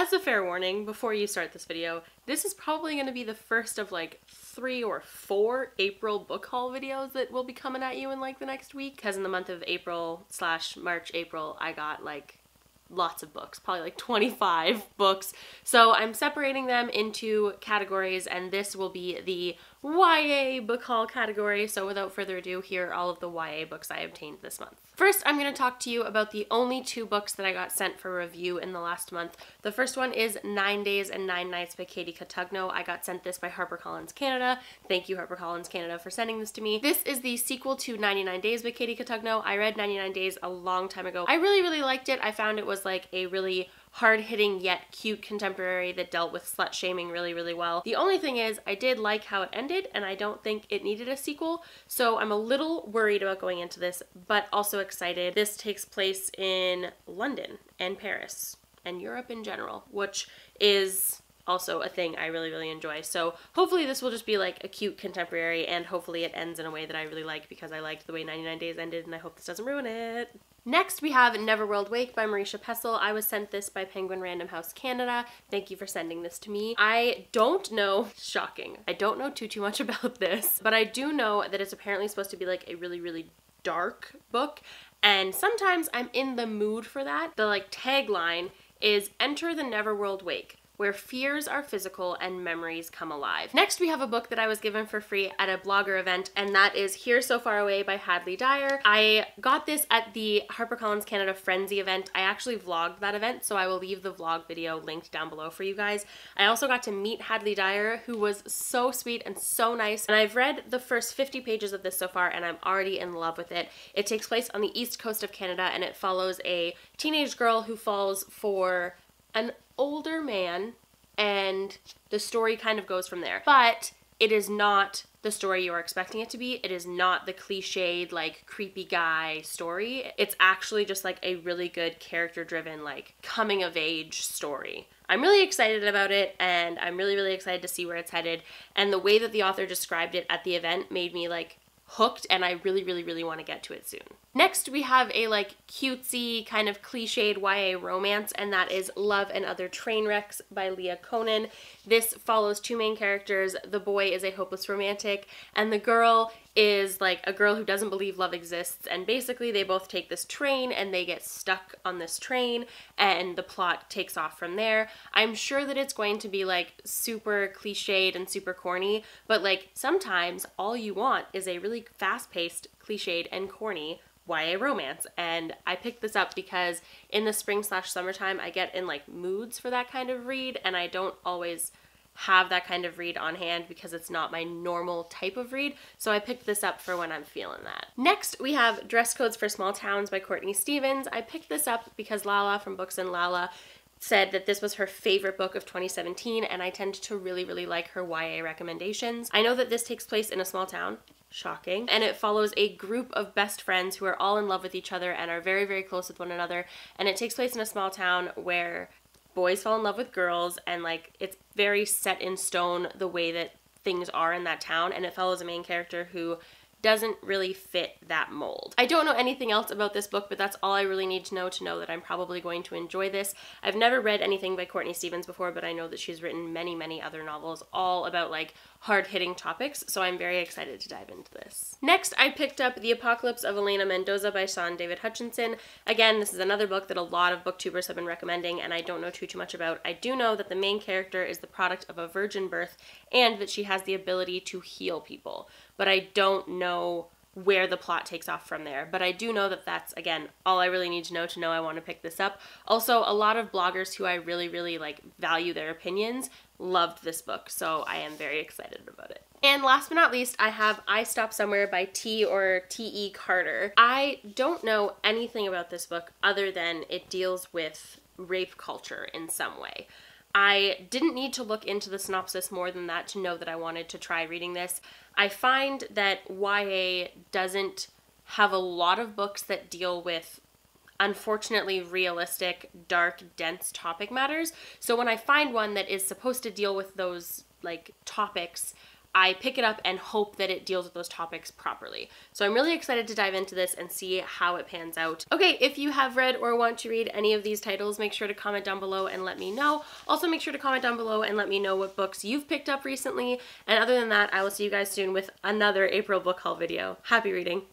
As a fair warning, before you start this video, this is probably going to be the first of like 3 or 4 April book haul videos that will be coming at you in like the next week. Because in the month of April / March, April, I got like lots of books, probably like 25 books. So I'm separating them into categories, and this will be the YA book haul category. So without further ado, here are all of the YA books I obtained this month. First, I'm going to talk to you about the only 2 books that I got sent for review in the last month. The first one is 9 Days and 9 Nights by Katie Cotugno. I got sent this by HarperCollins Canada. Thank you, HarperCollins Canada, for sending this to me. This is the sequel to 99 Days by Katie Cotugno. I read 99 Days a long time ago. I really liked it. I found it was like a really hard-hitting yet cute contemporary that dealt with slut-shaming really well. The only thing is, I did like how it ended, and I don't think it needed a sequel, so I'm a little worried about going into this, but also excited. This takes place in London and Paris and Europe in general, which is also a thing I really enjoy. So hopefully this will just be like a cute contemporary, and hopefully it ends in a way that I really like, because I liked the way 99 Days ended, and I hope this doesn't ruin it. Next, we have Neverworld Wake by Marisha Pessl. I was sent this by Penguin Random House Canada. Thank you for sending this to me. I don't know, shocking, I don't know too much about this, but I do know that it's apparently supposed to be like a really dark book, and sometimes I'm in the mood for that. The like tagline is "Enter the Neverworld Wake, where fears are physical and memories come alive." Next, we have a book that I was given for free at a blogger event, and that is Here So Far Away by Hadley Dyer. I got this at the HarperCollins Canada Frenzy event. I actually vlogged that event, so I will leave the vlog video linked down below for you guys. I also got to meet Hadley Dyer, who was so sweet and so nice, and I've read the first 50 pages of this so far, and I'm already in love with it. It takes place on the east coast of Canada, and it follows a teenage girl who falls for an older man, and the story kind of goes from there. But it is not the story you're expecting it to be. It is not the cliched, like, creepy guy story. It's actually just like a really good character-driven, like, coming-of-age story. I'm really excited about it, and I'm really excited to see where it's headed. And the way that the author described it at the event made me, like, hooked, and I really want to get to it soon. Next, we have a like cutesy kind of cliched YA romance, and that is Love and Other Trainwrecks by Leah Conan. This follows 2 main characters. The boy is a hopeless romantic, and the girl is like a girl who doesn't believe love exists, and basically they both take this train and they get stuck on this train, and the plot takes off from there. I'm sure that it's going to be like super cliched and super corny, but like sometimes all you want is a really fast-paced, cliched, and corny YA romance, and I picked this up because in the spring / summertime I get in like moods for that kind of read, and I don't always have that kind of read on hand because it's not my normal type of read, so I picked this up for when I'm feeling that. Next, we have Dress Codes for Small Towns by Courtney Stevens. I picked this up because Lala from Books and Lala said that this was her favorite book of 2017, and I tend to really like her YA recommendations. I know that this takes place in a small town. Shocking. And it follows a group of best friends who are all in love with each other and are very close with one another, and it takes place in a small town where boys fall in love with girls, and like it's very set in stone the way that things are in that town, and it follows a main character who doesn't really fit that mold. I don't know anything else about this book, but that's all I really need to know that I'm probably going to enjoy this. I've never read anything by Courtney Stevens before, but I know that she's written many other novels all about like hard-hitting topics, so I'm very excited to dive into this. Next, I picked up The Apocalypse of Elena Mendoza by Sean David Hutchinson. Again, this is another book that a lot of booktubers have been recommending, and I don't know too much about. I do know that the main character is the product of a virgin birth, and that she has the ability to heal people, but I don't know where the plot takes off from there. But I do know that that's, again, all I really need to know I want to pick this up. Also, a lot of bloggers who I really like value their opinions loved this book, so I am very excited about it. And last but not least, I have I Stop Somewhere by T or T.E. Carter. I don't know anything about this book other than it deals with rape culture in some way. I didn't need to look into the synopsis more than that to know that I wanted to try reading this. I find that YA doesn't have a lot of books that deal with unfortunately realistic, dark, dense topic matters. So when I find one that is supposed to deal with those like topics, I pick it up and hope that it deals with those topics properly. So I'm really excited to dive into this and see how it pans out. Okay, if you have read or want to read any of these titles, make sure to comment down below and let me know. Also, make sure to comment down below and let me know what books you've picked up recently. And other than that, I will see you guys soon with another April book haul video. Happy reading!